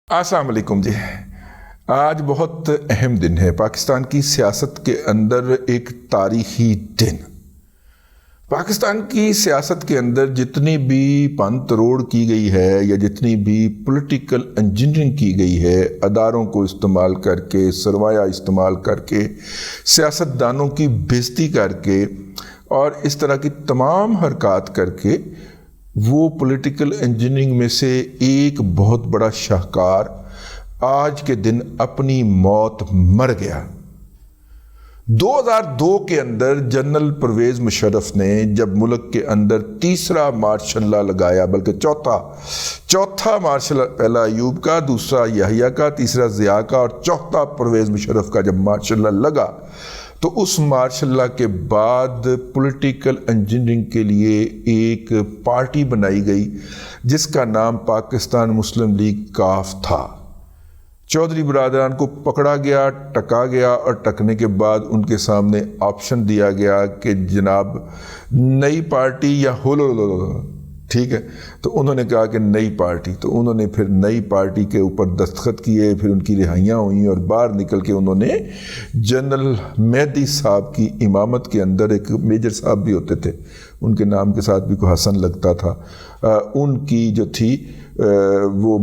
السلام علیکم جی. آج بہت اہم دن ہے پاکستان کی سیاست کے اندر، ایک تاریخی دن. پاکستان کی سیاست کے اندر جتنی بھی پن تروڑ کی گئی ہے یا جتنی بھی پولیٹیکل انجینئرنگ کی گئی ہے، اداروں کو استعمال کر کے، سرمایہ استعمال کر کے، سیاستدانوں کی بےزتی کر کے اور اس طرح کی تمام حرکات کر کے، وہ پولیٹیکل انجینئرنگ میں سے ایک بہت بڑا شاہکار آج کے دن اپنی موت مر گیا. 2002 کے اندر جنرل پرویز مشرف نے جب ملک کے اندر تیسرا مارشل لا لگایا، بلکہ چوتھا مارشل، پہلا ایوب کا، دوسرا یحییٰ کا، تیسرا ضیاء کا اور چوتھا پرویز مشرف کا جب مارشل لا لگا، تو اس مارشل لا کے بعد پولیٹیکل انجینئرنگ کے لیے ایک پارٹی بنائی گئی جس کا نام پاکستان مسلم لیگ کاف تھا. چودھری برادران کو پکڑا گیا، ٹکا گیا، اور ٹکنے کے بعد ان کے سامنے آپشن دیا گیا کہ جناب نئی پارٹی یا ٹھیک ہے. تو انہوں نے کہا کہ نئی پارٹی. تو انہوں نے پھر نئی پارٹی کے اوپر دستخط کیے، پھر ان کی رہائیاں ہوئیں اور باہر نکل کے انہوں نے جنرل مہدی صاحب کی امامت کے اندر، ایک میجر صاحب بھی ہوتے تھے، ان کے نام کے ساتھ بھی کوئی حسن لگتا تھا، ان کی جو تھی وہ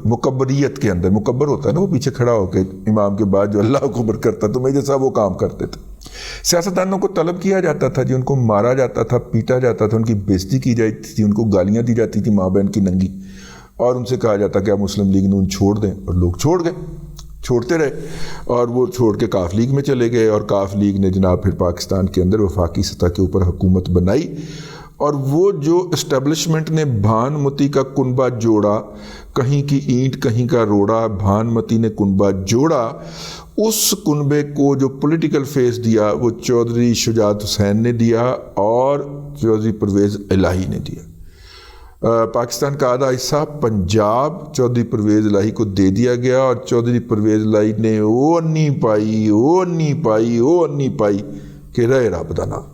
مکبریت کے اندر، مکبر ہوتا ہے نا وہ پیچھے کھڑا ہو کے امام کے بعد جو اللہ اکبر کرتا، تو میجر صاحب وہ کام کرتے تھے. سیاستدانوں کو طلب کیا جاتا تھا جی، ان کو مارا جاتا تھا، پیٹا جاتا تھا، ان کی بےزتی کی جاتی تھی، ان کو گالیاں دی جاتی تھی ماں بہن کی ننگی، اور ان سے کہا جاتا کہ آپ مسلم لیگ نون چھوڑ دیں، اور لوگ چھوڑ گئے، چھوڑتے رہے، اور وہ چھوڑ کے کاف لیگ میں چلے گئے، اور کاف لیگ نے جناب پھر پاکستان کے اندر وفاقی سطح کے اوپر حکومت بنائی. اور وہ جو اسٹیبلشمنٹ نے بھان متی کا کنبہ جوڑا، کہیں کی اینٹ کہیں کا روڑا، بھان متی نے کنبہ جوڑا، اس کنبے کو جو پولیٹیکل فیس دیا وہ چودھری شجاعت حسین نے دیا اور چودھری پرویز الہی نے دیا. پاکستان کا آدھا حصہ پنجاب چودھری پرویز الہی کو دے دیا گیا، اور چودھری پرویز الہی نے او انی پائی کہ رہے رب دا نام.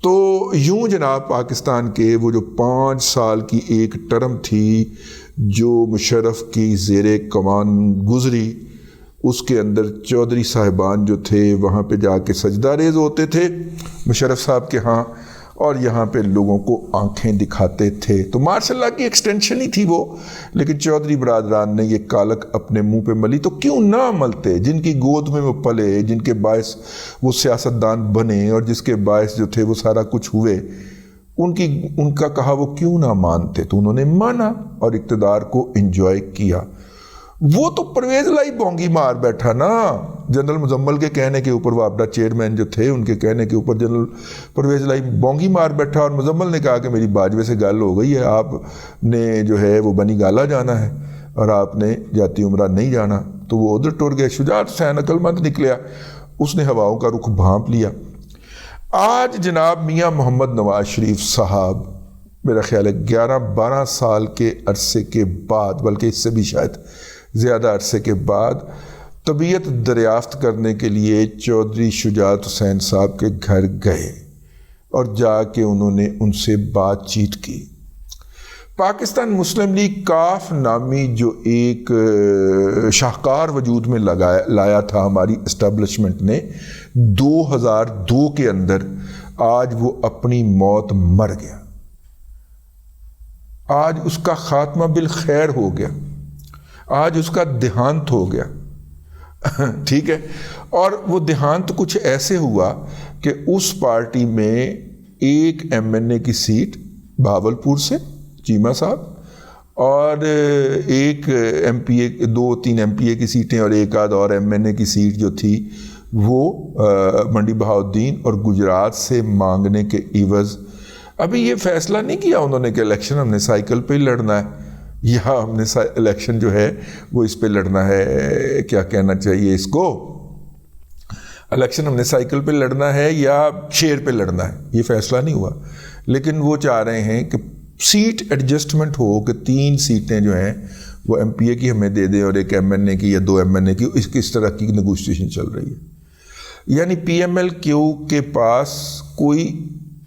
تو یوں جناب پاکستان کے وہ جو 5 سال کی ایک ٹرم تھی جو مشرف کی زیر کمان گزری، اس کے اندر چودھری صاحبان جو تھے وہاں پہ جا کے سجدہ ریز ہوتے تھے مشرف صاحب کے ہاں، اور یہاں پہ لوگوں کو آنکھیں دکھاتے تھے. تو ماشاء اللہ کی ایکسٹینشن ہی تھی وہ. لیکن چودھری برادران نے یہ کالک اپنے منہ پہ ملی، تو کیوں نہ ملتے؟ جن کی گود میں وہ پلے، جن کے باعث وہ سیاستدان بنے اور جس کے باعث جو تھے وہ سارا کچھ ہوئے، ان کا کہا وہ کیوں نہ مانتے؟ تو انہوں نے مانا اور اقتدار کو انجوائے کیا. وہ تو پرویز الہی بونگی مار بیٹھا نا جنرل مزمل کے کہنے کے اوپر، وابڈا چیئرمین جو تھے ان کے کہنے کے اوپر جنرل پرویز الہی بونگی مار بیٹھا، اور مزمل نے کہا کہ میری باجوے سے گل ہو گئی ہے، آپ نے جو ہے وہ بنی گالا جانا ہے اور آپ نے جاتی عمرہ نہیں جانا. تو وہ ادھر ٹر گئے. شجاعت حسین عقل مند نکلیا، اس نے ہواؤں کا رخ بھانپ لیا. آج جناب میاں محمد نواز شریف صاحب میرا خیال ہے 11-12 سال کے عرصے کے بعد، بلکہ اس سے بھی شاید زیادہ عرصے کے بعد، طبیعت دریافت کرنے کے لیے چودھری شجاعت حسین صاحب کے گھر گئے اور جا کے انہوں نے ان سے بات چیت کی. پاکستان مسلم لیگ کاف نامی جو ایک شاہکار وجود میں لایا تھا ہماری اسٹیبلشمنٹ نے 2002 کے اندر، آج وہ اپنی موت مر گیا. آج اس کا خاتمہ بالخیر ہو گیا، آج اس کا دیہانت ہو گیا. ٹھیک ہے. اور وہ دیہانت کچھ ایسے ہوا کہ اس پارٹی میں ایک MNA کی سیٹ بہاولپور سے چیمہ صاحب، اور ایک MPA، 2-3 MPA کی سیٹیں، اور ایک آدھ اور MNA کی سیٹ جو تھی وہ منڈی بہاؤالدین اور گجرات سے مانگنے کے عوض. ابھی یہ فیصلہ نہیں کیا انہوں نے کہ الیکشن ہم نے سائیکل پہ ہی لڑنا ہے، یا ہم نے الیکشن جو ہے وہ اس پہ لڑنا ہے، کیا کہنا چاہیے اس کو، الیکشن ہم نے سائیکل پہ لڑنا ہے یا شیر پہ لڑنا ہے، یہ فیصلہ نہیں ہوا. لیکن وہ چاہ رہے ہیں کہ سیٹ ایڈجسٹمنٹ ہو، کہ 3 سیٹیں جو ہیں وہ MPA کی ہمیں دے دیں اور ایک MNA کی یا 2 MNA کی. اس طرح کی نیگوشیشن چل رہی ہے. یعنی PMLQ کے پاس کوئی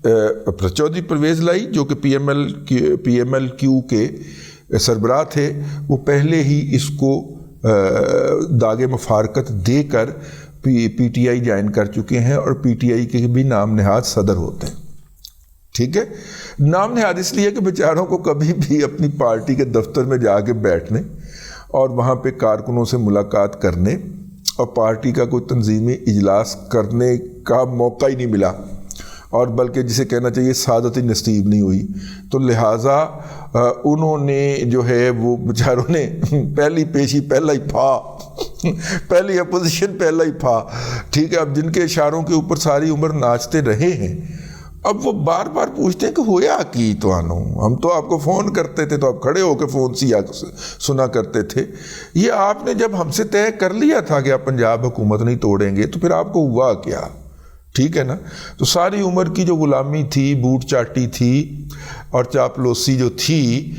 چودھری پرویز الہی جو کہ PMLQ کے سربراہ تھے وہ پہلے ہی اس کو داغ مفارقت دے کر پی ٹی آئی جوائن کر چکے ہیں اور پی ٹی آئی کے بھی نام نہاد صدر ہوتے ہیں. ٹھیک ہے, نام نہاد اس لیے کہ بیچاروں کو کبھی بھی اپنی پارٹی کے دفتر میں جا کے بیٹھنے اور وہاں پہ کارکنوں سے ملاقات کرنے اور پارٹی کا کوئی تنظیمی اجلاس کرنے کا موقع ہی نہیں ملا, اور بلکہ جسے کہنا چاہیے سعادت ہی نصیب نہیں ہوئی. تو لہٰذا انہوں نے جو ہے وہ بیچاروں نے پہلی پیشی پہلا ہی پھا, پہلی اپوزیشن پہلا ہی پھا. ٹھیک ہے, اب جن کے اشاروں کے اوپر ساری عمر ناچتے رہے ہیں اب وہ بار بار پوچھتے ہیں کہ ہویا کی تو آنو, ہم تو آپ کو فون کرتے تھے تو آپ کھڑے ہو کے فون سنا کرتے تھے. یہ آپ نے جب ہم سے طے کر لیا تھا کہ آپ پنجاب حکومت نہیں توڑیں گے تو پھر آپ کو ہوا کیا؟ ٹھیک ہے نا. تو ساری عمر کی جو غلامی تھی, بوٹ چاٹی تھی اور چاپلوسی جو تھی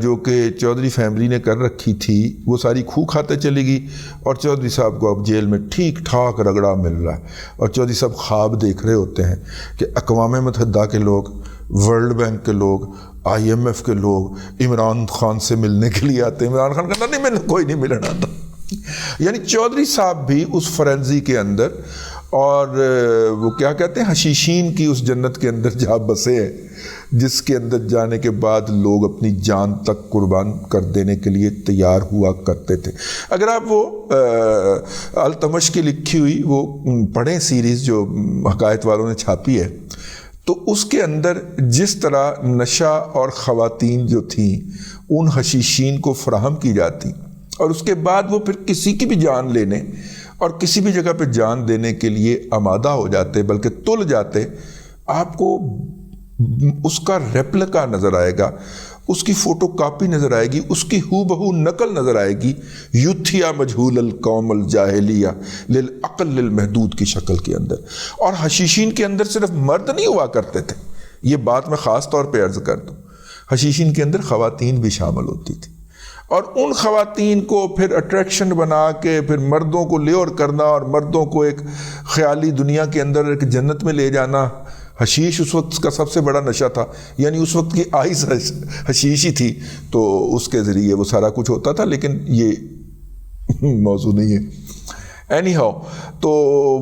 جو کہ چودھری فیملی نے کر رکھی تھی, وہ ساری کھو کھاتے چلی گئی اور چودھری صاحب کو اب جیل میں ٹھیک ٹھاک رگڑا مل رہا ہے. اور چودھری صاحب خواب دیکھ رہے ہوتے ہیں کہ اقوام متحدہ کے لوگ, ورلڈ بینک کے لوگ, آئی ایم ایف کے لوگ عمران خان سے ملنے کے لیے آتے ہیں. عمران خان کہنا نہیں, میں کوئی نہیں ملنا تھا. یعنی چودھری صاحب بھی اس فرنزی کے اندر اور وہ کیا کہتے ہیں حشیشین کی اس جنت کے اندر جا بسے ہیں جس کے اندر جانے کے بعد لوگ اپنی جان تک قربان کر دینے کے لیے تیار ہوا کرتے تھے. اگر آپ وہ التمش کی لکھی ہوئی وہ پڑھیں سیریز جو حکایت والوں نے چھاپی ہے, تو اس کے اندر جس طرح نشہ اور خواتین جو تھیں ان حشیشین کو فراہم کی جاتی اور اس کے بعد وہ پھر کسی کی بھی جان لینے اور کسی بھی جگہ پہ جان دینے کے لیے آمادہ ہو جاتے, بلکہ تل جاتے. آپ کو اس کا ریپلکا نظر آئے گا, اس کی فوٹو کاپی نظر آئے گی, اس کی ہو بہو نقل نظر آئے گی, یوتھیا مجہول القوم الجاہلیہ للعقل للمحدود کی شکل کے اندر. اور حشیشین کے اندر صرف مرد نہیں ہوا کرتے تھے, یہ بات میں خاص طور پہ عرض کر دوں, حشیشین کے اندر خواتین بھی شامل ہوتی تھی. اور ان خواتین کو پھر اٹریکشن بنا کے پھر مردوں کو لیور کرنا اور مردوں کو ایک خیالی دنیا کے اندر ایک جنت میں لے جانا. حشیش اس وقت کا سب سے بڑا نشہ تھا, یعنی اس وقت کی آئس حشیش ہی تھی, تو اس کے ذریعے وہ سارا کچھ ہوتا تھا. لیکن یہ موضوع نہیں ہے. اینی ہاؤ, تو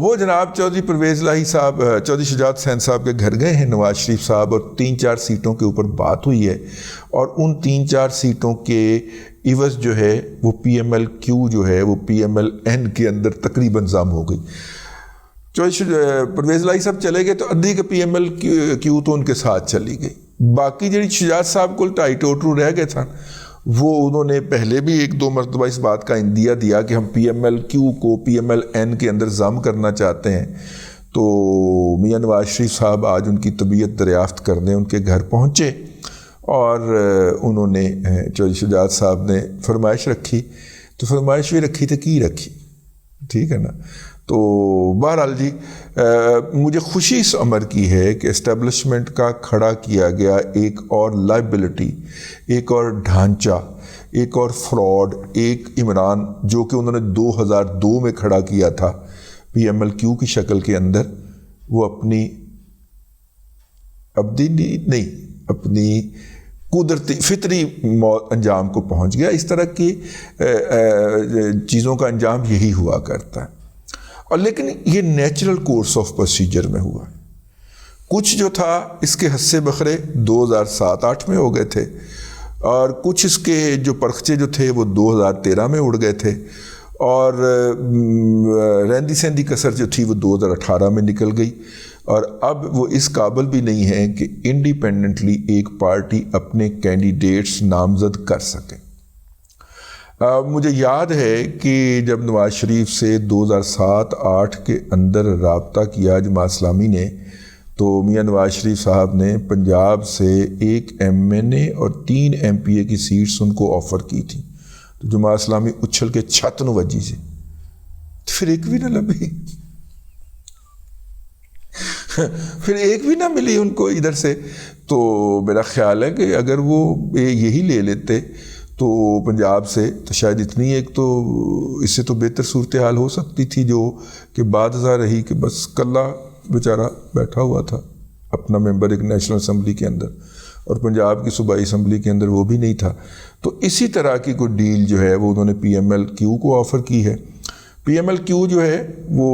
وہ جناب چودھری پرویز الہی صاحب چودھری شجاعت حسین صاحب کے گھر گئے ہیں نواز شریف صاحب, اور 3-4 سیٹوں کے اوپر بات ہوئی ہے, اور ان 3-4 سیٹوں کے عوض جو ہے وہ پی ایم ایل کیو جو ہے وہ پی ایم ایل این کے اندر تقریباً ضم ہو گئی. پرویز الہی صاحب چلے گئے تو ادھی کے پی ایم ایل کیو تو ان کے ساتھ چلی گئی. باقی جڑی شجاعت صاحب کو ٹائی ٹوٹرو رہ گئے تھا, وہ انہوں نے پہلے بھی 1-2 مرتبہ اس بات کا اندیا دیا کہ ہم پی ایم ایل کیو کو پی ایم ایل این کے اندر ضم کرنا چاہتے ہیں. تو میاں نواز شریف صاحب آج ان کی طبیعت دریافت کرنے ان کے گھر پہنچے, اور انہوں نے چودھری شجاعت صاحب نے فرمائش رکھی. تو فرمائش بھی رکھی تو کی رکھی, ٹھیک ہے نا. تو بہرحال جی مجھے خوشی اس امر کی ہے کہ اسٹیبلشمنٹ کا کھڑا کیا گیا ایک اور لائبلٹی, ایک اور ڈھانچہ, ایک اور فراڈ, ایک عمران جو کہ انہوں نے 2002 میں کھڑا کیا تھا پی ایم ایل کیو کی شکل کے اندر, وہ اپنی ابدی نہیں اپنی قدرتی فطری انجام کو پہنچ گیا. اس طرح کی چیزوں کا انجام یہی ہوا کرتا ہے. اور لیکن یہ نیچرل کورس آف پروسیجر میں ہوا. کچھ جو تھا اس کے حصے بخرے 2007-8 میں ہو گئے تھے, اور کچھ اس کے جو پرخچے جو تھے وہ 2013 میں اڑ گئے تھے, اور رہندی سہندی کسر جو تھی وہ 2018 میں نکل گئی. اور اب وہ اس قابل بھی نہیں ہے کہ انڈیپینڈنٹلی ایک پارٹی اپنے کینڈیڈیٹس نامزد کر سکے. مجھے یاد ہے کہ جب نواز شریف سے 2007-8 کے اندر رابطہ کیا جماعت اسلامی نے, تو میاں نواز شریف صاحب نے پنجاب سے 1 MNA اور 3 MPA کی سیٹس ان کو آفر کی تھی. تو جماعت اسلامی اچھل کے چھت نوجی سے, پھر ایک بھی نہ لبھی, پھر ایک بھی نہ ملی ان کو ادھر سے. تو میرا خیال ہے کہ اگر وہ یہی لے لیتے تو پنجاب سے تو شاید اتنی ایک تو اس سے تو بہتر صورتحال ہو سکتی تھی, جو کہ بعد ازاں رہی کہ بس کلہ بیچارہ بیٹھا ہوا تھا اپنا ممبر ایک نیشنل اسمبلی کے اندر, اور پنجاب کی صوبائی اسمبلی کے اندر وہ بھی نہیں تھا. تو اسی طرح کی کوئی ڈیل جو ہے وہ انہوں نے پی ایم ایل کیو کو آفر کی ہے. پی ایم ایل کیو جو ہے وہ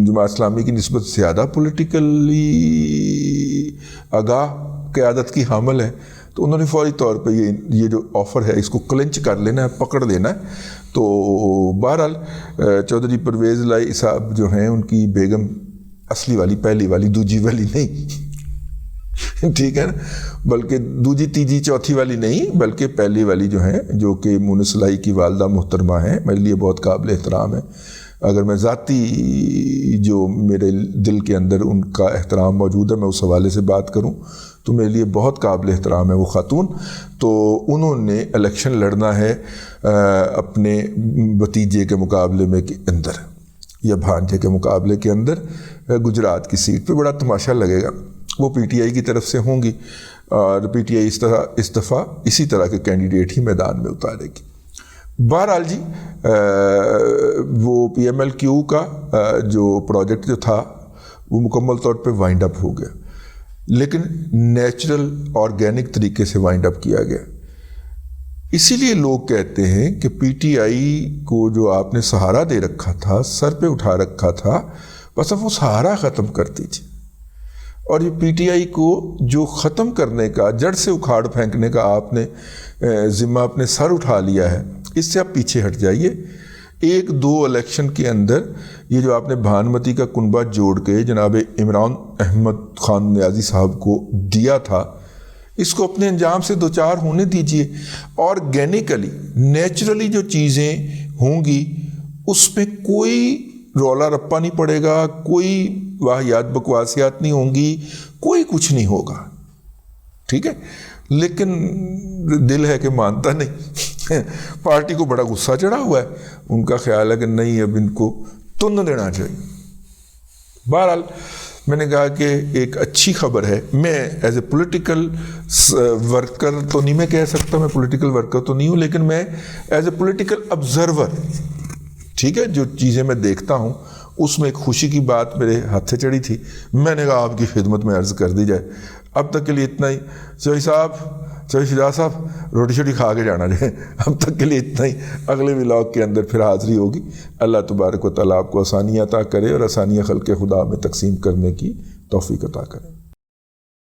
جماعت اسلامی کی نسبت زیادہ پولیٹیکلی آگاہ قیادت کی حامل ہے. تو انہوں نے فوری طور پہ یہ جو آفر ہے اس کو کلنچ کر لینا ہے, پکڑ لینا ہے. تو بہرحال چودھری پرویز الہی صاحب جو ہیں ان کی بیگم اصلی والی, پہلی والی, دوجی والی نہیں, ٹھیک ہے نا, بلکہ دوجی تیجی چوتھی والی نہیں, بلکہ پہلی والی جو ہیں, جو کہ مونس الہی کی والدہ محترمہ ہیں, میرے لیے بہت قابل احترام ہے. اگر میں ذاتی جو میرے دل کے اندر ان کا احترام موجود ہے, میں اس حوالے سے بات کروں تو میرے لیے بہت قابل احترام ہے وہ خاتون. تو انہوں نے الیکشن لڑنا ہے اپنے بھتیجے کے مقابلے میں کے اندر یا بھانجے کے مقابلے کے اندر گجرات کی سیٹ پہ. بڑا تماشا لگے گا. وہ پی ٹی آئی کی طرف سے ہوں گی اور پی ٹی آئی اس دفعہ اسی طرح کے کینڈیڈیٹ ہی میدان میں اتارے گی. بہرحال جی وہ پی ایم ایل کیو کا جو پروجیکٹ جو تھا وہ مکمل طور پہ وائنڈ اپ ہو گیا, لیکن نیچرل آرگینک طریقے سے وائنڈ اپ کیا گیا. اسی لیے لوگ کہتے ہیں کہ پی ٹی آئی کو جو آپ نے سہارا دے رکھا تھا, سر پہ اٹھا رکھا تھا, بس اب وہ سہارا ختم کر دیجیے. اور یہ پی ٹی آئی کو جو ختم کرنے کا, جڑ سے اکھاڑ پھینکنے کا آپ نے ذمہ اپنے سر اٹھا لیا ہے, اس سے آپ پیچھے ہٹ جائیے. ایک دو الیکشن کے اندر یہ جو آپ نے بھانمتی کا کنبہ جوڑ کے جناب عمران احمد خان نیازی صاحب کو دیا تھا, اس کو اپنے انجام سے دوچار ہونے دیجیے. آرگینیکلی نیچرلی جو چیزیں ہوں گی اس میں کوئی رولا رپا نہیں پڑے گا, کوئی واہیات بکواسیات نہیں ہوں گی, کوئی کچھ نہیں ہوگا, ٹھیک ہے. لیکن دل ہے کہ مانتا نہیں. پارٹی کو بڑا غصہ چڑھا ہوا ہے, ان کا خیال ہے کہ نہیں اب ان کو تن دینا چاہیے. بہرحال میں نے کہا کہ ایک اچھی خبر ہے. میں ایز اے پولیٹیکل ورکر تو نہیں میں کہہ سکتا, میں پولیٹیکل ورکر تو نہیں ہوں, لیکن میں ایز اے پولیٹیکل آبزرور, ٹھیک ہے, جو چیزیں میں دیکھتا ہوں اس میں ایک خوشی کی بات میرے ہاتھ سے چڑھی تھی. میں نے کہا آپ کی خدمت میں عرض کر دی جائے. اب تک کے لیے اتنا ہی. چوہی شجاع صاحب روٹی شوٹی کھا کے جانا جائے. اب تک کے لیے اتنا ہی. اگلے ولاگ کے اندر پھر حاضری ہوگی. اللہ تبارک و تعالیٰ آپ کو آسانیاں عطا کرے اور آسانیاں خلق خدا میں تقسیم کرنے کی توفیق عطا کرے.